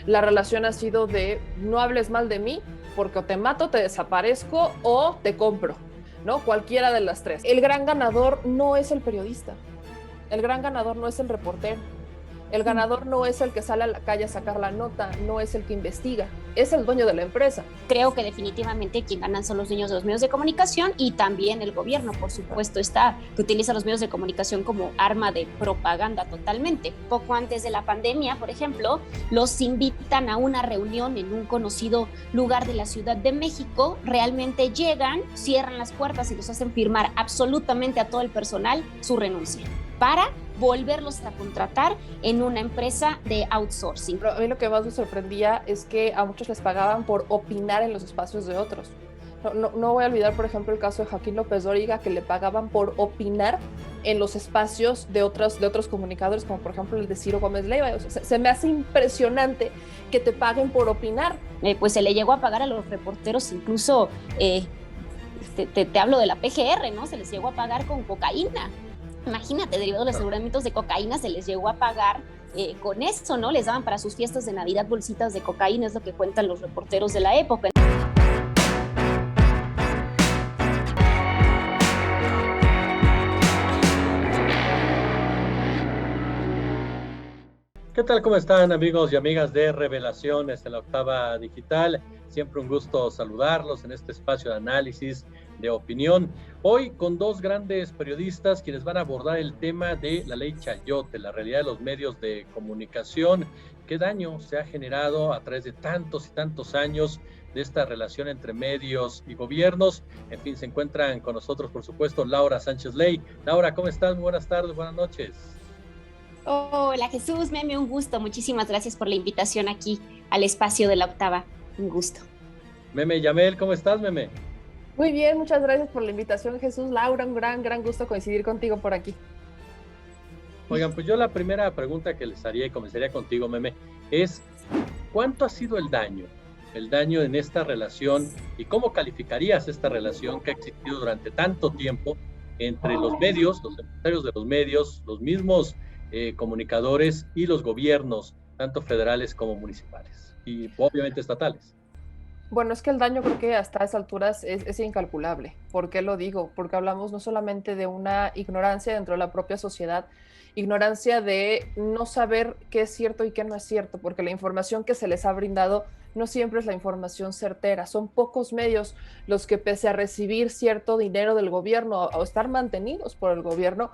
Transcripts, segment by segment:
la relación ha sido de no hables mal de mí porque o te mato, te desaparezco o te compro, ¿no? Cualquiera de las tres. El gran ganador no es el periodista, el gran ganador no es el reportero, el ganador no es el que sale a la calle a sacar la nota, no es el que investiga, es el dueño de la empresa. Creo que definitivamente quien ganan son los dueños de los medios de comunicación y también el gobierno, por supuesto, que utiliza los medios de comunicación como arma de propaganda totalmente. Poco antes de la pandemia, por ejemplo, los invitan a una reunión en un conocido lugar de la Ciudad de México, realmente llegan, cierran las puertas y los hacen firmar absolutamente a todo el personal su renuncia para volverlos a contratar en una empresa de outsourcing. Pero a mí lo que más me sorprendía es que a muchos les pagaban por opinar en los espacios de otros. No voy a olvidar, por ejemplo, el caso de Joaquín López Dóriga, que le pagaban por opinar en los espacios de otros comunicadores, como por ejemplo el de Ciro Gómez Leiva. O sea, se me hace impresionante que te paguen por opinar. Pues se le llegó a pagar a los reporteros incluso, te hablo de la PGR, ¿no? Se les llegó a pagar con cocaína. Imagínate, derivados de los aseguramientos de cocaína, se les llegó a pagar con eso, ¿no? Les daban para sus fiestas de Navidad bolsitas de cocaína, es lo que cuentan los reporteros de la época. ¿Qué tal? ¿Cómo están, amigos y amigas de Revelaciones en la Octava Digital? Siempre un gusto saludarlos en este espacio de análisis, de opinión. Hoy con dos grandes periodistas quienes van a abordar el tema de la ley Chayote, la realidad de los medios de comunicación. ¿Qué daño se ha generado a través de tantos y tantos años de esta relación entre medios y gobiernos? En fin, se encuentran con nosotros, por supuesto, Laura Sánchez Ley. Laura, ¿cómo estás? Muy buenas tardes, buenas noches. Hola Jesús, Meme, un gusto. Muchísimas gracias por la invitación aquí al espacio de la Octava. Un gusto. Meme Yamel, ¿cómo estás, Meme? Muy bien, muchas gracias por la invitación, Jesús. Laura, un gran gusto coincidir contigo por aquí. Oigan, pues yo la primera pregunta que les haría y comenzaría contigo, Meme, es ¿cuánto ha sido el daño en esta relación y cómo calificarías esta relación que ha existido durante tanto tiempo entre los medios, los empresarios de los medios, los mismos comunicadores y los gobiernos, tanto federales como municipales y obviamente estatales? Bueno, es que el daño creo que hasta esas alturas es incalculable. ¿Por qué lo digo? Porque hablamos no solamente de una ignorancia dentro de la propia sociedad, ignorancia de no saber qué es cierto y qué no es cierto, porque la información que se les ha brindado no siempre es la información certera. Son pocos medios los que, pese a recibir cierto dinero del gobierno o estar mantenidos por el gobierno,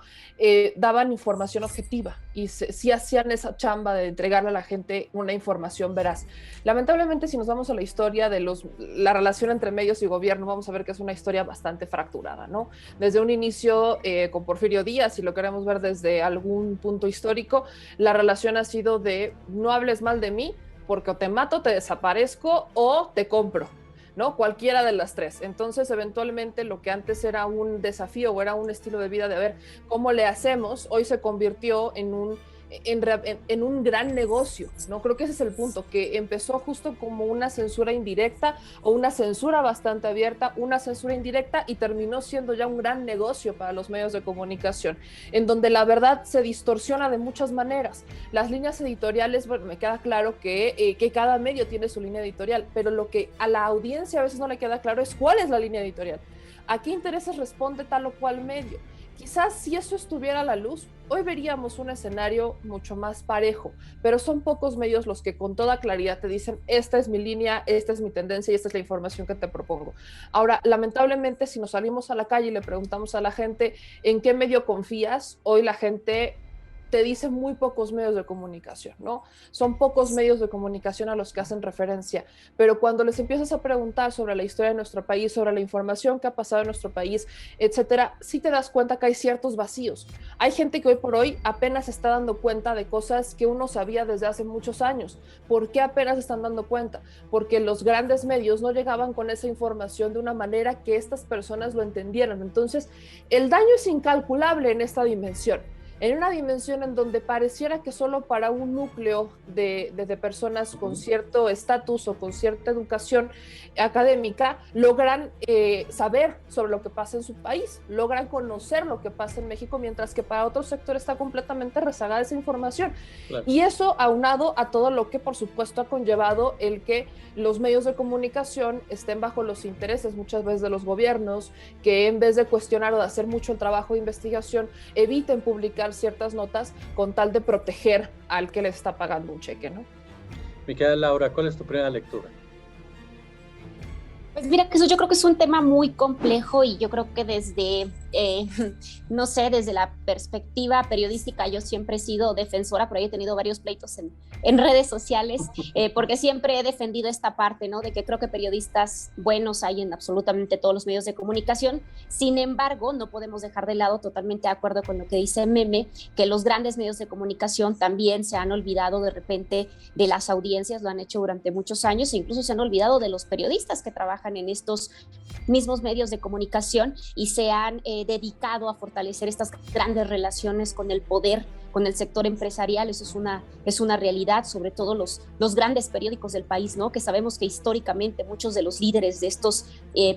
daban información objetiva y sí hacían esa chamba de entregarle a la gente una información veraz. Lamentablemente, si nos vamos a la historia de la relación entre medios y gobierno, vamos a ver que es una historia bastante fracturada, ¿no? Desde un inicio con Porfirio Díaz, si lo queremos ver desde algún punto histórico, la relación ha sido de no hables mal de mí, porque o te mato, te desaparezco o te compro, ¿no? Cualquiera de las tres. Entonces, eventualmente, lo que antes era un desafío o era un estilo de vida de ver cómo le hacemos, hoy se convirtió en un gran negocio, ¿no? Creo que ese es el punto, que empezó justo como una censura indirecta o una censura bastante abierta, una censura indirecta, y terminó siendo ya un gran negocio para los medios de comunicación, en donde la verdad se distorsiona de muchas maneras. Las líneas editoriales, bueno, me queda claro que cada medio tiene su línea editorial, pero lo que a la audiencia a veces no le queda claro es cuál es la línea editorial, a qué intereses responde tal o cual medio. Quizás si eso estuviera a la luz, hoy veríamos un escenario mucho más parejo, pero son pocos medios los que con toda claridad te dicen, esta es mi línea, esta es mi tendencia y esta es la información que te propongo. Ahora, lamentablemente, si nos salimos a la calle y le preguntamos a la gente en qué medio confías, hoy la gente te dice muy pocos medios de comunicación, ¿no? Son pocos medios de comunicación a los que hacen referencia, pero cuando les empiezas a preguntar sobre la historia de nuestro país, sobre la información que ha pasado en nuestro país, etcétera, sí te das cuenta que hay ciertos vacíos. Hay gente que hoy por hoy apenas se está dando cuenta de cosas que uno sabía desde hace muchos años. ¿Por qué apenas se están dando cuenta? Porque los grandes medios no llegaban con esa información de una manera que estas personas lo entendieran. Entonces, el daño es incalculable en esta dimensión. en una dimensión en donde pareciera que solo para un núcleo de personas con cierto estatus o con cierta educación académica logran saber sobre lo que pasa en su país, logran conocer lo que pasa en México, mientras que para otro sector está completamente rezagada esa información. Claro. Y eso aunado a todo lo que por supuesto ha conllevado el que los medios de comunicación estén bajo los intereses muchas veces de los gobiernos, que en vez de cuestionar o de hacer mucho el trabajo de investigación, eviten publicar ciertas notas con tal de proteger al que les está pagando un cheque, ¿no? Mi querida Laura, ¿cuál es tu primera lectura? Pues mira, que eso yo creo que es un tema muy complejo y yo creo que desde, no sé, desde la perspectiva periodística yo siempre he sido defensora, por ahí he tenido varios pleitos en redes sociales, porque siempre he defendido esta parte, ¿no? De que creo que periodistas buenos hay en absolutamente todos los medios de comunicación. Sin embargo, no podemos dejar de lado, totalmente de acuerdo con lo que dice Meme, que los grandes medios de comunicación también se han olvidado de repente de las audiencias, lo han hecho durante muchos años e incluso se han olvidado de los periodistas que trabajan en estos mismos medios de comunicación y se han dedicado a fortalecer estas grandes relaciones con el poder, con el sector empresarial. Eso es una realidad, sobre todo los grandes periódicos del país, ¿no? Que sabemos que históricamente muchos de los líderes de estos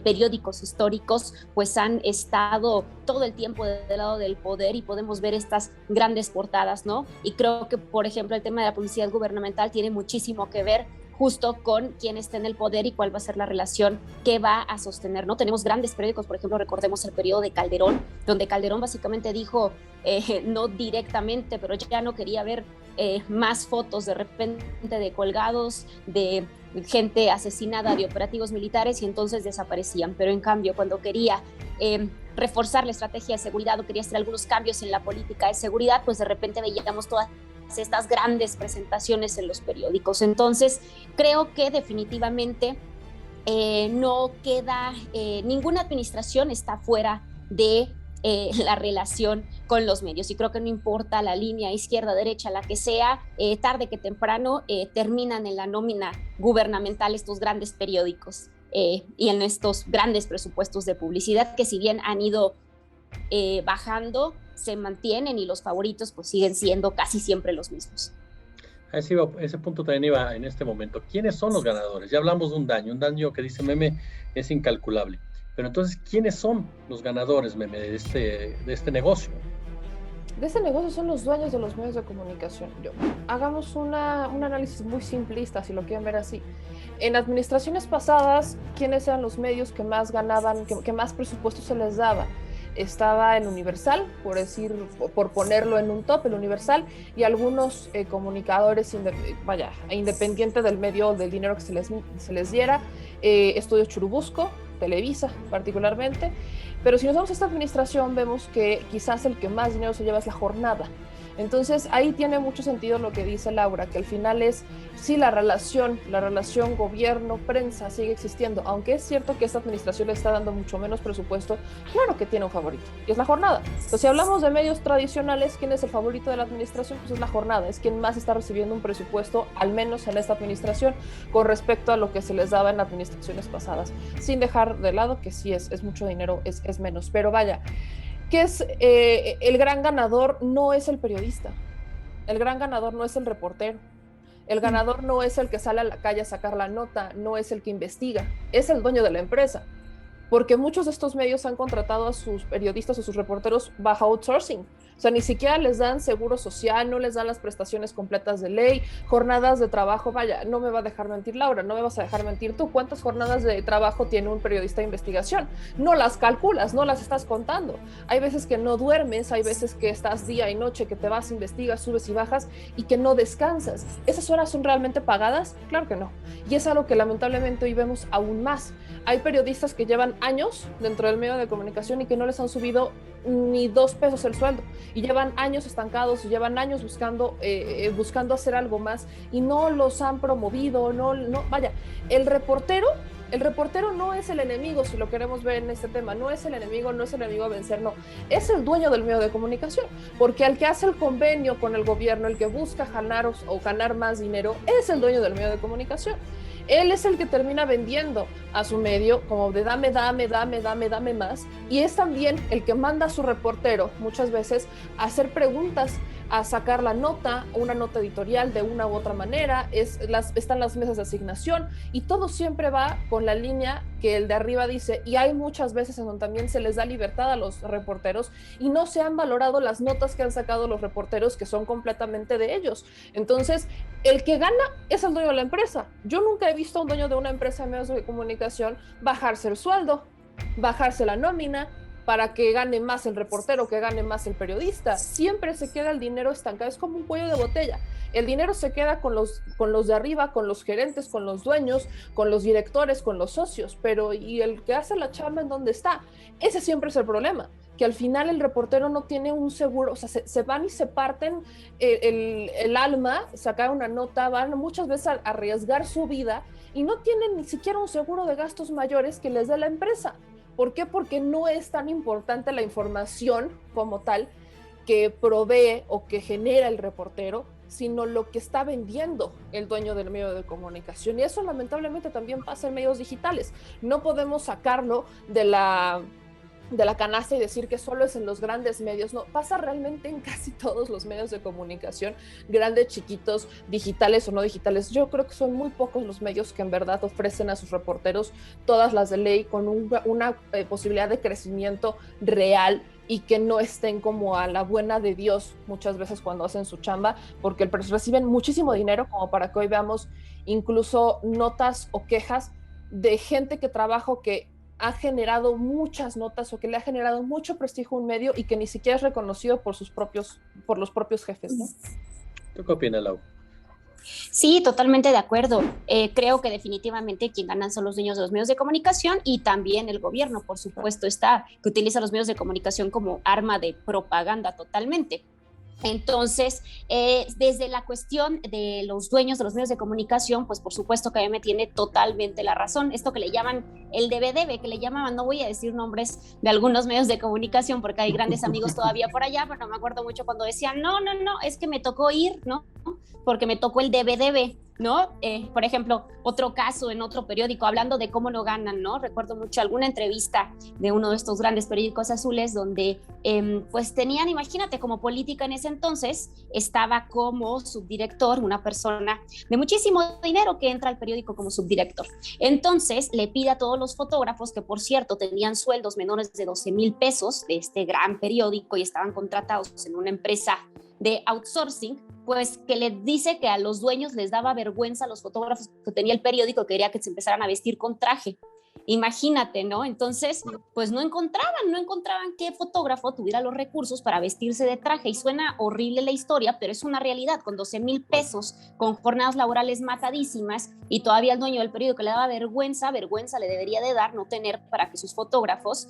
periódicos históricos pues han estado todo el tiempo del lado del poder y podemos ver estas grandes portadas, ¿no? Y creo que, por ejemplo, el tema de la publicidad gubernamental tiene muchísimo que ver justo con quién está en el poder y cuál va a ser la relación que va a sostener, ¿no? Tenemos grandes periódicos, por ejemplo, recordemos el periodo de Calderón, donde Calderón básicamente dijo, no directamente, pero ya no quería ver más fotos de repente de colgados, de gente asesinada, de operativos militares, y entonces desaparecían. Pero en cambio, cuando quería reforzar la estrategia de seguridad o quería hacer algunos cambios en la política de seguridad, pues de repente veíamos todas estas grandes presentaciones en los periódicos. Entonces, creo que definitivamente no queda, ninguna administración está fuera de la relación con los medios, y creo que no importa la línea izquierda, derecha, la que sea, tarde que temprano terminan en la nómina gubernamental estos grandes periódicos y en estos grandes presupuestos de publicidad que, si bien han ido bajando, se mantienen, y los favoritos pues siguen siendo casi siempre los mismos. Ese punto también iba en este momento. ¿Quiénes son los ganadores? Ya hablamos de un daño que dice Meme es incalculable. Pero entonces, ¿quiénes son los ganadores, Meme, de este negocio? De ese negocio son los dueños de los medios de comunicación. Hagamos un análisis muy simplista, si lo quieren ver así. En administraciones pasadas, ¿quiénes eran los medios que más ganaban, que más presupuesto se les daba? Estaba el Universal, por ponerlo en un top, el Universal, y algunos comunicadores, independiente del medio, del dinero que se les diera, Estudios Churubusco, Televisa particularmente. Pero si nos vamos a esta administración, vemos que quizás el que más dinero se lleva es La Jornada. Entonces ahí tiene mucho sentido lo que dice Laura, que al final es, sí, la relación gobierno-prensa sigue existiendo, aunque es cierto que esta administración le está dando mucho menos presupuesto. Claro que tiene un favorito, y es La Jornada. Entonces, si hablamos de medios tradicionales, ¿quién es el favorito de la administración? Pues es La Jornada, es quien más está recibiendo un presupuesto, al menos en esta administración, con respecto a lo que se les daba en administraciones pasadas, sin dejar de lado que sí es mucho dinero, es menos, pero vaya, que es el gran ganador no es el periodista, el gran ganador no es el reportero, el ganador no es el que sale a la calle a sacar la nota, no es el que investiga, es el dueño de la empresa, porque muchos de estos medios han contratado a sus periodistas o sus reporteros bajo outsourcing. O sea, ni siquiera les dan seguro social, no les dan las prestaciones completas de ley, jornadas de trabajo. Vaya, no me va a dejar mentir Laura, no me vas a dejar mentir tú. ¿Cuántas jornadas de trabajo tiene un periodista de investigación? No las calculas, no las estás contando. Hay veces que no duermes, hay veces que estás día y noche, que te vas, investigas, subes y bajas y que no descansas. ¿Esas horas son realmente pagadas? Claro que no. Y es algo que lamentablemente hoy vemos aún más. Hay periodistas que llevan años dentro del medio de comunicación y que no les han subido ni 2 pesos el sueldo, y llevan años estancados, y llevan años buscando hacer algo más, y no los han promovido. Vaya, el reportero no es el enemigo, si lo queremos ver en este tema, no es el enemigo a vencer, no, es el dueño del medio de comunicación, porque al que hace el convenio con el gobierno, el que busca ganar o ganar más dinero, es el dueño del medio de comunicación. él es el que termina vendiendo a su medio como de dame más, y es también el que manda a su reportero muchas veces a hacer preguntas, a sacar la nota, una nota editorial de una u otra manera, están las mesas de asignación, y todo siempre va con la línea que el de arriba dice, y hay muchas veces en donde también se les da libertad a los reporteros y no se han valorado las notas que han sacado los reporteros, que son completamente de ellos. Entonces, el que gana es el dueño de la empresa. Yo nunca he visto a un dueño de una empresa de medios de comunicación bajarse el sueldo, bajarse la nómina, para que gane más el reportero, que gane más el periodista. Siempre se queda el dinero estancado, es como un cuello de botella. El dinero se queda con los de arriba, con los gerentes, con los dueños, con los directores, con los socios, pero ¿y el que hace la chamba en dónde está? Ese siempre es el problema, que al final el reportero no tiene un seguro, o sea, se van y se parten el alma, sacar una nota, van muchas veces a arriesgar su vida y no tienen ni siquiera un seguro de gastos mayores que les dé la empresa. ¿Por qué? Porque no es tan importante la información como tal que provee o que genera el reportero, sino lo que está vendiendo el dueño del medio de comunicación. Y eso lamentablemente también pasa en medios digitales. No podemos sacarlo de la canasta y decir que solo es en los grandes medios. No, pasa realmente en casi todos los medios de comunicación, grandes, chiquitos, digitales o no digitales. Yo creo que son muy pocos los medios que en verdad ofrecen a sus reporteros todas las de ley, con una posibilidad de crecimiento real y que no estén como a la buena de Dios muchas veces cuando hacen su chamba, porque reciben muchísimo dinero como para que hoy veamos incluso notas o quejas de gente que trabaja, que ha generado muchas notas o que le ha generado mucho prestigio a un medio y que ni siquiera es reconocido por los propios jefes, ¿no? ¿Tú qué opinas, Lau? Sí, totalmente de acuerdo. Creo que definitivamente quien ganan son los dueños de los medios de comunicación y también el gobierno, por supuesto, que utiliza los medios de comunicación como arma de propaganda totalmente. Entonces, desde la cuestión de los dueños de los medios de comunicación, pues por supuesto que a mí me tiene totalmente la razón. Esto que le llaman el debe, que le llamaban, no voy a decir nombres de algunos medios de comunicación porque hay grandes amigos todavía por allá, pero me acuerdo mucho cuando decían, no, es que me tocó ir, ¿no? Porque me tocó el debe, ¿no? Por ejemplo, otro caso en otro periódico, hablando de cómo lo ganan, ¿no? Recuerdo mucho alguna entrevista de uno de estos grandes periódicos azules donde pues tenían, imagínate, como política en ese entonces, estaba como subdirector una persona de muchísimo dinero que entra al periódico como subdirector. Entonces le pide a todos los fotógrafos, que por cierto tenían sueldos menores de 12,000 pesos de este gran periódico y estaban contratados en una empresa de outsourcing, pues que le dice que a los dueños les daba vergüenza a los fotógrafos que tenía el periódico, quería que se empezaran a vestir con traje. Imagínate, ¿no? Entonces, pues no encontraban qué fotógrafo tuviera los recursos para vestirse de traje, y suena horrible la historia, pero es una realidad. Con 12,000 pesos, con jornadas laborales matadísimas, y todavía el dueño del periódico le daba vergüenza le debería de dar no tener para que sus fotógrafos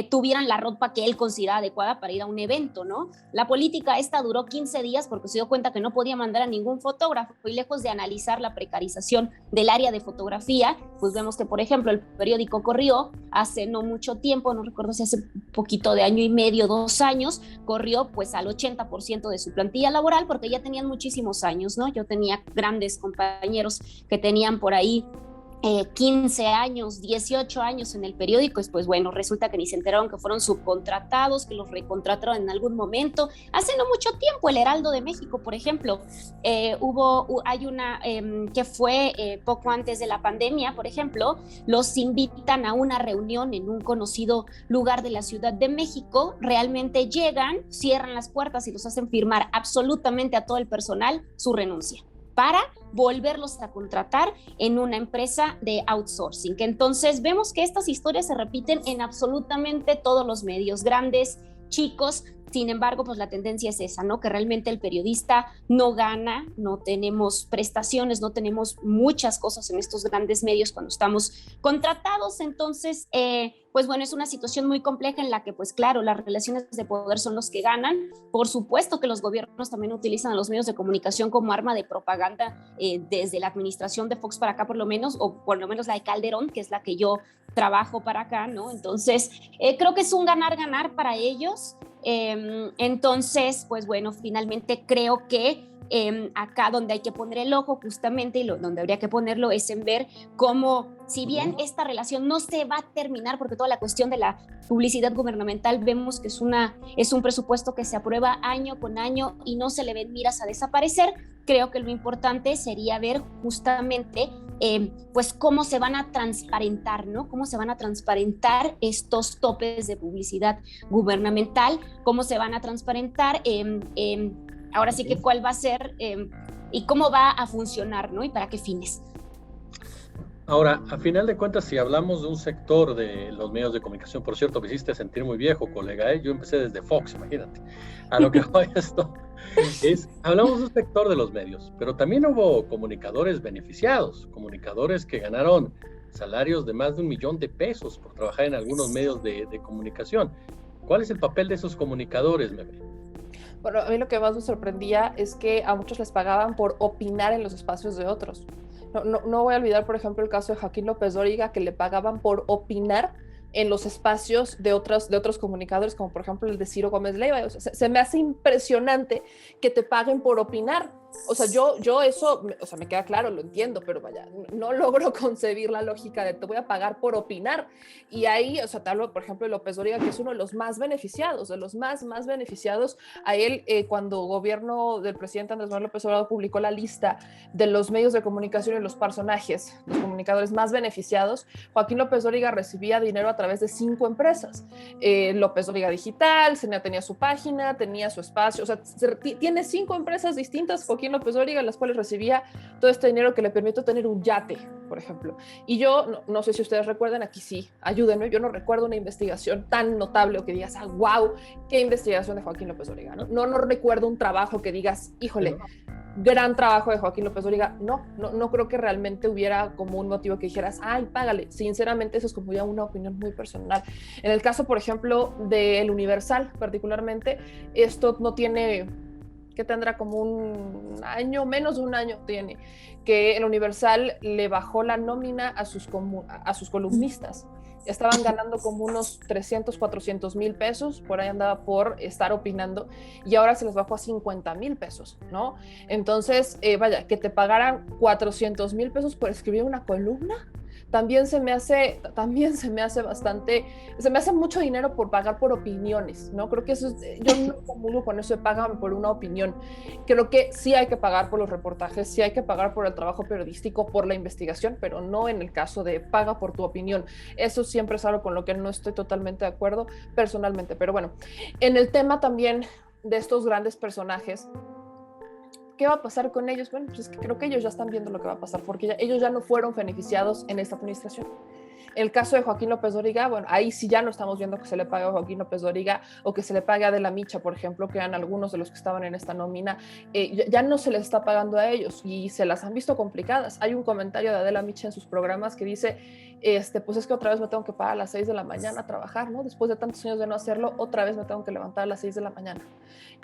tuvieran la ropa que él consideraba adecuada para ir a un evento, ¿no? La política esta duró 15 días porque se dio cuenta que no podía mandar a ningún fotógrafo, y lejos de analizar la precarización del área de fotografía, pues vemos que, por ejemplo, el periódico corrió hace no mucho tiempo, no recuerdo si hace poquito de año y medio, 2 años, corrió pues al 80% de su plantilla laboral porque ya tenían muchísimos años, ¿no? Yo tenía grandes compañeros que tenían por ahí 15 años, 18 años en el periódico, pues bueno, resulta que ni se enteraron que fueron subcontratados, que los recontrataron en algún momento. Hace no mucho tiempo, el Heraldo de México, por ejemplo, hay una que fue poco antes de la pandemia, por ejemplo, los invitan a una reunión en un conocido lugar de la Ciudad de México, realmente llegan, cierran las puertas y los hacen firmar absolutamente a todo el personal su renuncia, para volverlos a contratar en una empresa de outsourcing. Entonces vemos que estas historias se repiten en absolutamente todos los medios, grandes, chicos. Sin embargo, pues la tendencia es esa, ¿no? Que realmente el periodista no gana, no tenemos prestaciones, no tenemos muchas cosas en estos grandes medios cuando estamos contratados. Entonces, pues bueno, es una situación muy compleja en la que, pues claro, las relaciones de poder son los que ganan. Por supuesto que los gobiernos también utilizan a los medios de comunicación como arma de propaganda, desde la administración de Fox para acá por lo menos, o por lo menos la de Calderón, que es la que yo trabajo para acá, ¿no? Entonces, creo que es un ganar-ganar para ellos. Entonces, pues bueno, finalmente creo que acá donde hay que poner el ojo justamente, y donde habría que ponerlo es en ver cómo, si bien esta relación no se va a terminar, porque toda la cuestión de la publicidad gubernamental vemos que es un presupuesto que se aprueba año con año y no se le ven miras a desaparecer. Creo que lo importante sería ver justamente pues cómo se van a transparentar, ¿no? Cómo se van a transparentar estos topes de publicidad gubernamental, cómo se van a transparentar, ahora sí que cuál va a ser y cómo va a funcionar, ¿no? Y para qué fines. Ahora, a final de cuentas, si hablamos de un sector de los medios de comunicación, por cierto, me hiciste sentir muy viejo, colega, yo empecé desde Fox, imagínate. A lo que voy esto hablamos de un sector de los medios, pero también hubo comunicadores beneficiados, comunicadores que ganaron salarios de más de 1 millón de pesos por trabajar en algunos medios de comunicación. ¿Cuál es el papel de esos comunicadores, Meme? Bueno, a mí lo que más me sorprendía es que a muchos les pagaban por opinar en los espacios de otros. No voy a olvidar, por ejemplo, el caso de Joaquín López Dóriga, que le pagaban por opinar en los espacios de otros comunicadores, como por ejemplo el de Ciro Gómez Leiva. O sea, se me hace impresionante que te paguen por opinar. O sea, yo eso, o sea, me queda claro, lo entiendo, pero vaya, no logro concebir la lógica de te voy a pagar por opinar. Y ahí, o sea, te hablo, por ejemplo, de López Dóriga, que es uno de los más beneficiados, de los más beneficiados. A él, cuando gobierno del presidente Andrés Manuel López Obrador publicó la lista de los medios de comunicación y los personajes, los comunicadores más beneficiados, Joaquín López Dóriga recibía dinero a través de 5 empresas. López Dóriga Digital, tenía su página, tenía su espacio, o sea, tiene 5 empresas distintas, Joaquín López Dóriga, en las cuales recibía todo este dinero que le permitió tener un yate, por ejemplo. Y yo, no sé si ustedes recuerdan, aquí sí, ayúdenme, yo no recuerdo una investigación tan notable o que digas, wow, qué investigación de Joaquín López Dóriga, no recuerdo un trabajo que digas, híjole, gran trabajo de Joaquín López Dóriga. No creo que realmente hubiera como un motivo que dijeras, ay, págale. Sinceramente, eso es como ya una opinión muy personal. En el caso, por ejemplo, del Universal, particularmente, esto no tiene, que tendrá como un año, menos de un año tiene, que el Universal le bajó la nómina a sus columnistas. Estaban ganando como unos 300, 400 mil pesos, por ahí andaba por estar opinando, y ahora se les bajó a 50 mil pesos, ¿no? Entonces, vaya, que te pagaran 400 mil pesos por escribir una columna, también se me hace bastante, se me hace mucho dinero por pagar por opiniones, ¿no? Creo que eso es, yo no comulgo con eso de págame por una opinión. Creo que sí hay que pagar por los reportajes, sí hay que pagar por el trabajo periodístico, por la investigación, pero no en el caso de paga por tu opinión. Eso siempre es algo con lo que no estoy totalmente de acuerdo personalmente, pero bueno, en el tema también de estos grandes personajes, ¿qué va a pasar con ellos? Bueno, pues es que creo que ellos ya están viendo lo que va a pasar, porque ellos ya no fueron beneficiados en esta administración. El caso de Joaquín López Dóriga, bueno, ahí sí ya no estamos viendo que se le pague a Joaquín López Dóriga o que se le pague a Adela Micha, por ejemplo, que eran algunos de los que estaban en esta nómina, ya no se les está pagando a ellos y se las han visto complicadas. Hay un comentario de Adela Micha en sus programas que dice, pues es que otra vez me tengo que parar a las 6 de la mañana a trabajar, ¿no? Después de tantos años de no hacerlo, otra vez me tengo que levantar a las 6 de la mañana.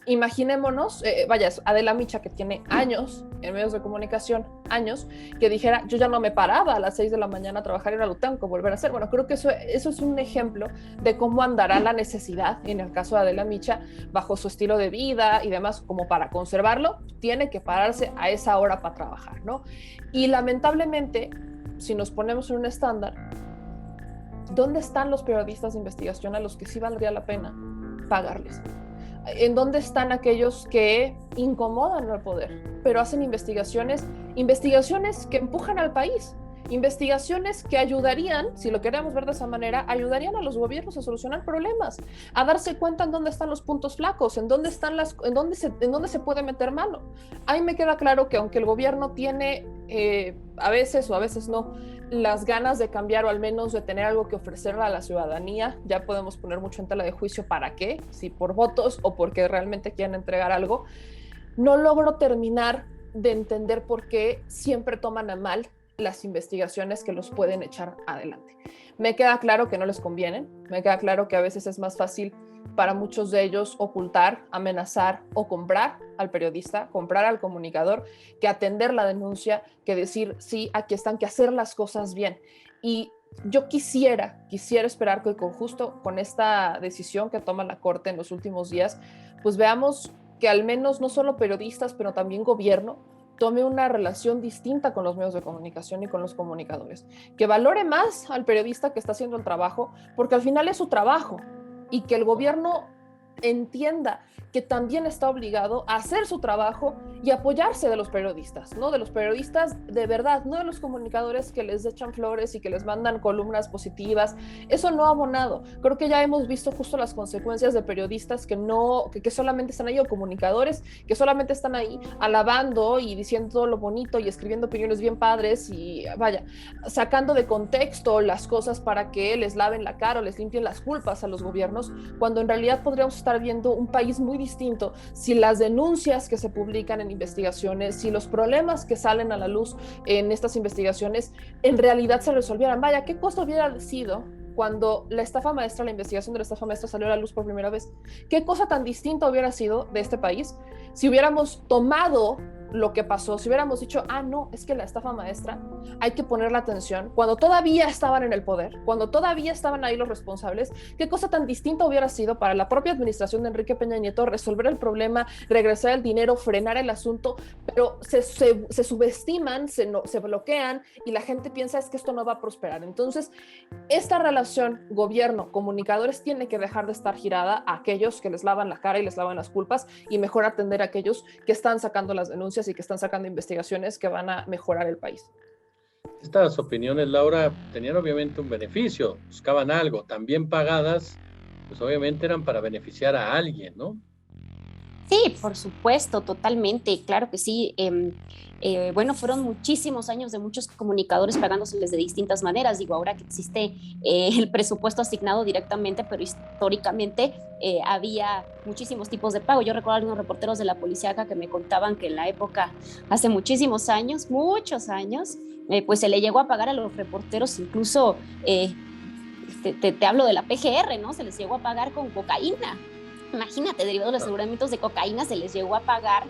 Imaginémonos, vaya, Adela Micha, que tiene años en medios de comunicación, años, que dijera, yo ya no me paraba a las 6 de la mañana a trabajar y ahora lo tengo que volver a hacer. Bueno, creo que eso es un ejemplo de cómo andará la necesidad, en el caso de Adela Micha, bajo su estilo de vida y demás, como para conservarlo, tiene que pararse a esa hora para trabajar, ¿no? Y lamentablemente, si nos ponemos en un estándar, ¿dónde están los periodistas de investigación a los que sí valdría la pena pagarles? ¿En dónde están aquellos que incomodan al poder, pero hacen investigaciones que empujan al país? Investigaciones que ayudarían, si lo queremos ver de esa manera, ayudarían a los gobiernos a solucionar problemas, a darse cuenta en dónde están los puntos flacos, en dónde se puede meter mano. Ahí me queda claro que aunque el gobierno tiene a veces o a veces no las ganas de cambiar o al menos de tener algo que ofrecerle a la ciudadanía, ya podemos poner mucho en tela de juicio para qué, si por votos o porque realmente quieren entregar algo, no logro terminar de entender por qué siempre toman a mal las investigaciones que los pueden echar adelante. Me queda claro que no les convienen, me queda claro que a veces es más fácil para muchos de ellos ocultar, amenazar o comprar al periodista, comprar al comunicador, que atender la denuncia, que decir, sí, aquí están, que hacer las cosas bien. Y yo quisiera esperar que con esta decisión que toma la Corte en los últimos días, pues veamos que al menos no solo periodistas, pero también gobierno, tome una relación distinta con los medios de comunicación y con los comunicadores, que valore más al periodista que está haciendo el trabajo, porque al final es su trabajo, y que el gobierno entienda que también está obligado a hacer su trabajo y apoyarse de los periodistas, ¿no? De los periodistas de verdad, no de los comunicadores que les echan flores y que les mandan columnas positivas. Eso no ha abonado. Creo que ya hemos visto justo las consecuencias de periodistas que solamente están ahí, o comunicadores que solamente están ahí alabando y diciendo todo lo bonito y escribiendo opiniones bien padres y vaya, sacando de contexto las cosas para que les laven la cara o les limpien las culpas a los gobiernos, cuando en realidad podríamos estar viendo un país muy distinto si las denuncias que se publican en investigaciones, si los problemas que salen a la luz en estas investigaciones en realidad se resolvieran. Vaya, ¿qué cosa hubiera sido cuando la estafa maestra, la investigación de la estafa maestra salió a la luz por primera vez? ¿Qué cosa tan distinta hubiera sido de este país si hubiéramos tomado lo que pasó, si hubiéramos dicho, no, es que la estafa maestra hay que ponerle atención cuando todavía estaban en el poder, cuando todavía estaban ahí los responsables? ¿Qué cosa tan distinta hubiera sido para la propia administración de Enrique Peña Nieto resolver el problema, regresar el dinero, frenar el asunto? Pero se subestiman, se bloquean y la gente piensa es que esto no va a prosperar. Entonces, esta relación gobierno-comunicadores tiene que dejar de estar girada a aquellos que les lavan la cara y les lavan las culpas, y mejor atender a aquellos que están sacando las denuncias y que están sacando investigaciones que van a mejorar el país. Estas opiniones, Laura, tenían obviamente un beneficio, buscaban algo, también pagadas, pues obviamente eran para beneficiar a alguien, ¿no? Sí, por supuesto, totalmente, claro que sí. Bueno, fueron muchísimos años de muchos comunicadores pagándoseles de distintas maneras. Digo, ahora que existe el presupuesto asignado directamente, pero históricamente había muchísimos tipos de pago. Yo recuerdo a algunos reporteros de la Policíaca que me contaban que en la época, hace muchísimos años, muchos años, pues se le llegó a pagar a los reporteros incluso, te hablo de la PGR, ¿no? Se les llegó a pagar con cocaína. Imagínate, derivado de los aseguramientos de cocaína, se les llegó a pagar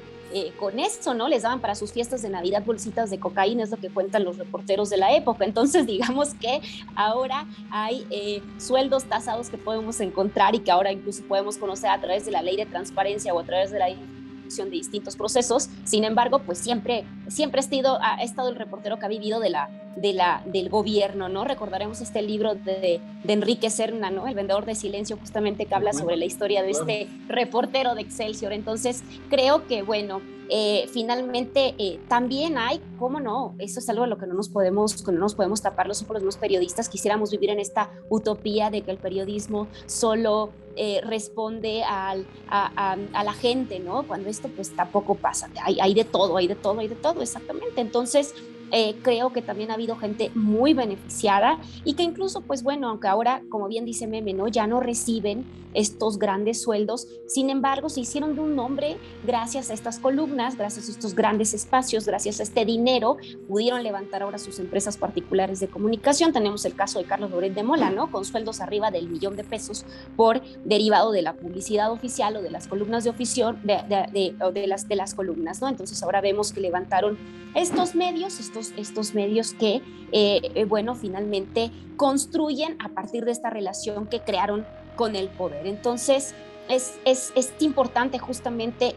con eso, ¿no? Les daban para sus fiestas de Navidad bolsitas de cocaína, es lo que cuentan los reporteros de la época. Entonces, digamos que ahora hay sueldos tasados que podemos encontrar y que ahora incluso podemos conocer a través de la ley de transparencia o a través de la de distintos procesos. Sin embargo, pues siempre ha estado el reportero que ha vivido del gobierno, ¿no? Recordaremos este libro de Enrique Serna, ¿no? El vendedor de silencio, justamente, que habla sobre la historia de este reportero de Excelsior. Entonces, creo que, bueno, finalmente también hay, ¿cómo no? Eso es algo a lo que no nos podemos tapar los ojos los mismos periodistas. Quisiéramos vivir en esta utopía de que el periodismo solo responde a la gente, ¿no? Cuando esto pues tampoco pasa. Hay de todo, exactamente. Entonces, creo que también ha habido gente muy beneficiada y que incluso, pues bueno, aunque ahora, como bien dice Meme, ¿no? Ya no reciben estos grandes sueldos, sin embargo, se hicieron de un nombre gracias a estas columnas, gracias a estos grandes espacios, gracias a este dinero, pudieron levantar ahora sus empresas particulares de comunicación. Tenemos el caso de Carlos Loret de Mola, ¿no? Con sueldos arriba del $1,000,000 por derivado de la publicidad oficial o de las columnas de oficio, de las columnas, ¿no? Entonces ahora vemos que levantaron estos medios que, bueno, finalmente construyen a partir de esta relación que crearon con el poder. Entonces, es importante justamente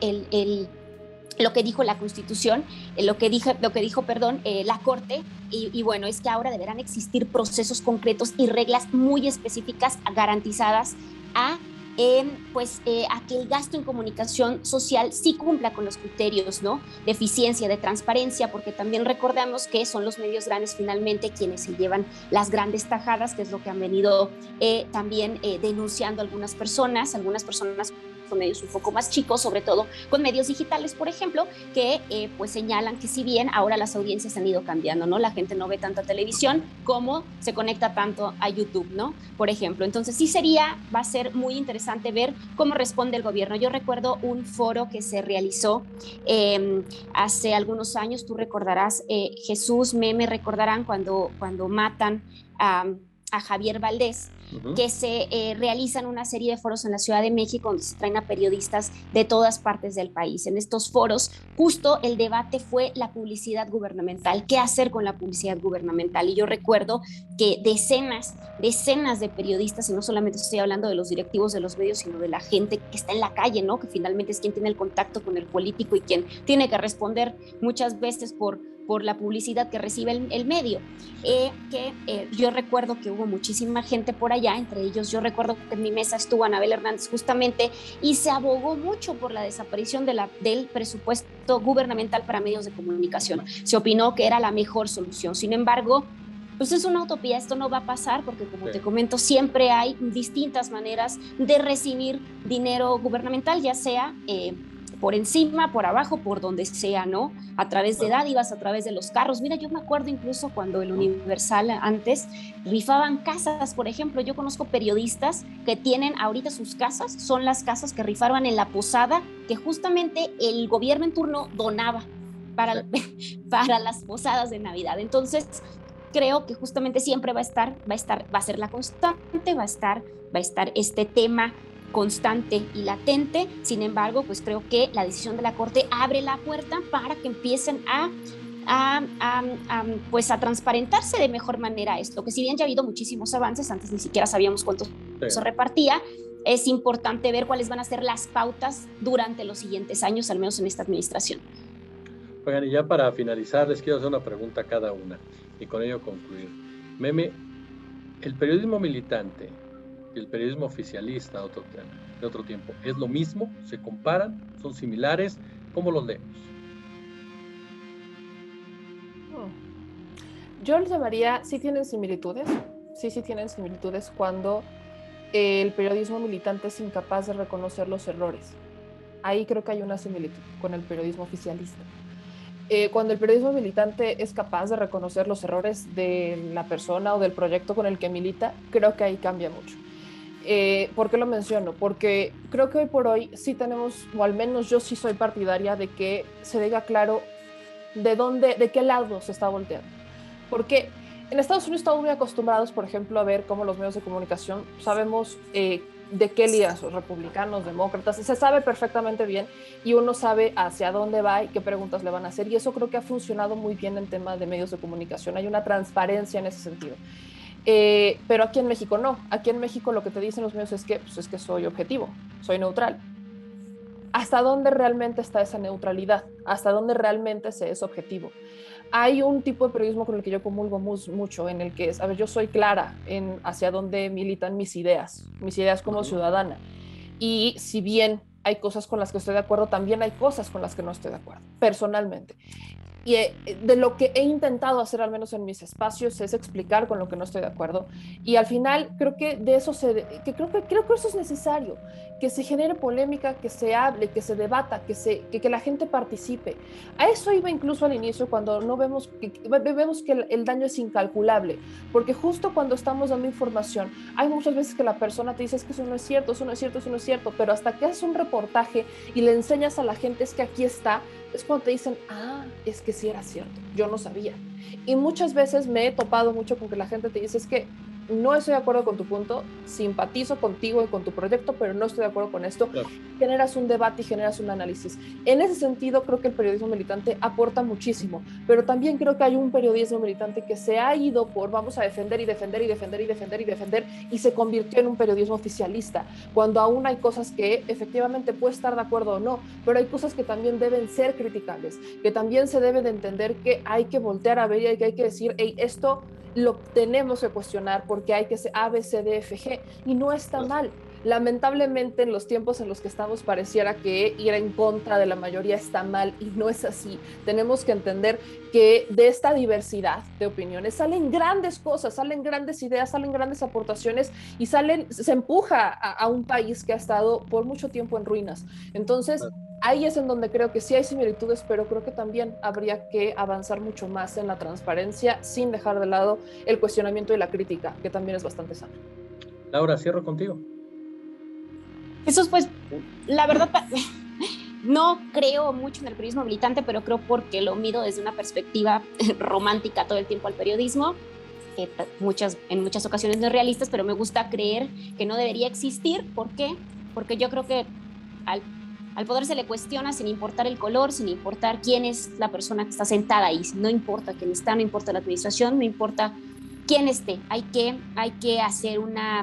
lo que dijo la Constitución, lo que dijo, la Corte, y bueno, es que ahora deberán existir procesos concretos y reglas muy específicas garantizadas a que el gasto en comunicación social sí cumpla con los criterios, ¿no? De eficiencia, de transparencia, porque también recordamos que son los medios grandes finalmente quienes se llevan las grandes tajadas, que es lo que han venido también denunciando algunas personas con medios un poco más chicos, sobre todo con medios digitales, por ejemplo, que pues señalan que si bien ahora las audiencias han ido cambiando, ¿no? La gente no ve tanta televisión como se conecta tanto a YouTube, ¿no? Por ejemplo. Entonces sí va a ser muy interesante ver cómo responde el gobierno. Yo recuerdo un foro que se realizó hace algunos años, tú recordarás, Jesús, Meme, recordarán cuando matan a Javier Valdés, que se realizan una serie de foros en la Ciudad de México donde se traen a periodistas de todas partes del país. En estos foros, justo el debate fue la publicidad gubernamental, qué hacer con la publicidad gubernamental. Y yo recuerdo que decenas de periodistas, y no solamente estoy hablando de los directivos de los medios, sino de la gente que está en la calle, ¿no? Que finalmente es quien tiene el contacto con el político y quien tiene que responder muchas veces por la publicidad que recibe el medio. Yo recuerdo que hubo muchísima gente por allá, entre ellos yo recuerdo que en mi mesa estuvo Anabel Hernández justamente, y se abogó mucho por la desaparición del presupuesto gubernamental para medios de comunicación. Se opinó que era la mejor solución. Sin embargo, pues es una utopía, esto no va a pasar porque, como te comento, siempre hay distintas maneras de recibir dinero gubernamental, ya sea por encima, por abajo, por donde sea, ¿no? A través de dádivas, a través de los carros. Mira, yo me acuerdo incluso cuando el Universal antes rifaban casas, por ejemplo. Yo conozco periodistas que tienen ahorita sus casas, son las casas que rifaban en la posada que justamente el gobierno en turno donaba para las posadas de Navidad. Entonces, creo que justamente siempre va a ser la constante, va a estar este tema constante y latente. Sin embargo, pues creo que la decisión de la Corte abre la puerta para que empiecen pues a transparentarse de mejor manera esto, que si bien ya ha habido muchísimos avances, antes ni siquiera sabíamos cuánto se repartía, es importante ver cuáles van a ser las pautas durante los siguientes años, al menos en esta administración. Oigan, y ya para finalizar, les quiero hacer una pregunta a cada una y con ello concluir. Meme, el periodismo militante y el periodismo oficialista de otro tiempo, ¿es lo mismo? ¿Se comparan? ¿Son similares? ¿Cómo los leemos? Yo les llamaría, sí tienen similitudes, sí tienen similitudes cuando el periodismo militante es incapaz de reconocer los errores. Ahí creo que hay una similitud con el periodismo oficialista. Cuando el periodismo militante es capaz de reconocer los errores de la persona o del proyecto con el que milita, creo que ahí cambia mucho. ¿Por qué lo menciono? Porque creo que hoy por hoy sí tenemos, o al menos yo sí soy partidaria de que se diga claro de qué lado se está volteando. Porque en Estados Unidos estamos muy acostumbrados, por ejemplo, a ver cómo los medios de comunicación sabemos de qué líderes, republicanos, demócratas, se sabe perfectamente bien y uno sabe hacia dónde va y qué preguntas le van a hacer, y eso creo que ha funcionado muy bien en temas de medios de comunicación. Hay una transparencia en ese sentido. Pero aquí en México no. Aquí en México lo que te dicen los medios es que soy objetivo, soy neutral. ¿Hasta dónde realmente está esa neutralidad? ¿Hasta dónde realmente se es objetivo? Hay un tipo de periodismo con el que yo comulgo mucho, en el que es, a ver, yo soy clara en hacia dónde militan mis ideas como ciudadana. Y si bien hay cosas con las que estoy de acuerdo, también hay cosas con las que no estoy de acuerdo, personalmente. Y de lo que he intentado hacer, al menos en mis espacios, es explicar con lo que no estoy de acuerdo. Y al final creo que de eso creo que eso es necesario, que se genere polémica, que se hable, que se debata, que la gente participe. A eso iba incluso al inicio, cuando no vemos que el daño es incalculable, porque justo cuando estamos dando información, hay muchas veces que la persona te dice es que eso no es cierto, pero hasta que haces un reportaje y le enseñas a la gente es que aquí está, es cuando te dicen, es que sí era cierto, yo no sabía. Y muchas veces me he topado mucho con que la gente te dice, es que no estoy de acuerdo con tu punto, simpatizo contigo y con tu proyecto, pero no estoy de acuerdo con esto. Claro. Generas un debate y generas un análisis. En ese sentido, creo que el periodismo militante aporta muchísimo, pero también creo que hay un periodismo militante que se ha ido por vamos a defender y se convirtió en un periodismo oficialista, cuando aún hay cosas que efectivamente puede estar de acuerdo o no, pero hay cosas que también deben ser criticables, que también se debe de entender que hay que voltear a ver y que hay que decir, hey, esto lo tenemos que cuestionar porque hay que ser A, B, C, D, F, G, y no está mal. Lamentablemente en los tiempos en los que estamos pareciera que ir en contra de la mayoría está mal, y no es así. Tenemos que entender que de esta diversidad de opiniones salen grandes cosas, salen grandes ideas, salen grandes aportaciones y se empuja a un país que ha estado por mucho tiempo en ruinas. Entonces, ahí es en donde creo que sí hay similitudes, pero creo que también habría que avanzar mucho más en la transparencia sin dejar de lado el cuestionamiento y la crítica, que también es bastante sana. Laura, cierro contigo. Jesús, pues la verdad no creo mucho en el periodismo militante, pero creo porque lo miro desde una perspectiva romántica todo el tiempo al periodismo. en muchas ocasiones no es realistas, pero me gusta creer que no debería existir. ¿Por qué? Porque yo creo que al poder se le cuestiona sin importar el color, sin importar quién es la persona que está sentada ahí. No importa quién está, no importa la administración, no importa quién esté. Hay que hacer una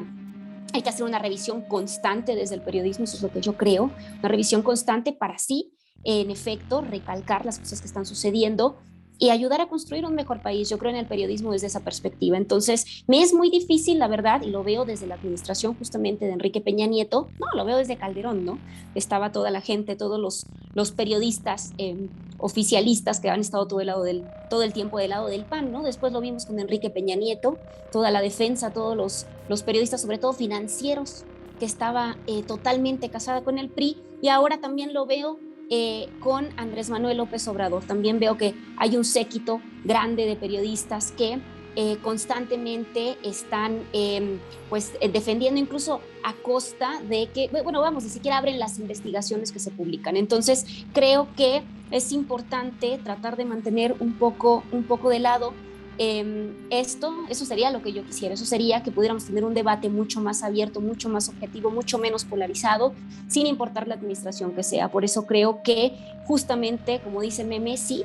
revisión constante desde el periodismo, eso es lo que yo creo, una revisión constante para sí, en efecto, recalcar las cosas que están sucediendo y ayudar a construir un mejor país. Yo creo en el periodismo desde esa perspectiva. Entonces, me es muy difícil, la verdad, y lo veo desde la administración justamente de Enrique Peña Nieto, no, lo veo desde Calderón, ¿no? Estaba toda la gente, todos los periodistas oficialistas que han estado todo el tiempo del lado del PAN, ¿no? Después lo vimos con Enrique Peña Nieto, toda la defensa, todos los periodistas, sobre todo financieros, que estaba totalmente casada con el PRI, y ahora también lo veo con Andrés Manuel López Obrador. También veo que hay un séquito grande de periodistas que constantemente están defendiendo, incluso a costa de que, ni siquiera abren las investigaciones que se publican. Entonces creo que es importante tratar de mantener un poco de lado eso sería lo que yo quisiera. Eso sería que pudiéramos tener un debate mucho más abierto, mucho más objetivo, mucho menos polarizado, sin importar la administración que sea. Por eso creo que justamente, como dice Meme, sí,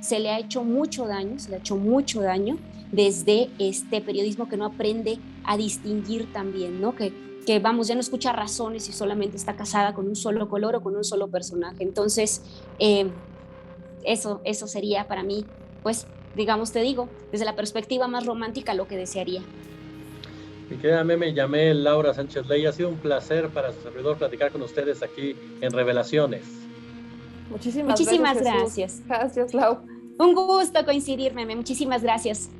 se le ha hecho mucho daño desde este periodismo que no aprende a distinguir también, ¿no? Que ya no escucha razones y solamente está casada con un solo color o con un solo personaje. Entonces, eso sería para mí, pues, digamos, te digo, desde la perspectiva más romántica, lo que desearía. Mi querida Meme, llamé Laura Sánchez Ley. Ha sido un placer para su servidor platicar con ustedes aquí en Revelaciones. Muchísimas gracias. Gracias, Lau. Un gusto coincidir, Meme. Muchísimas gracias.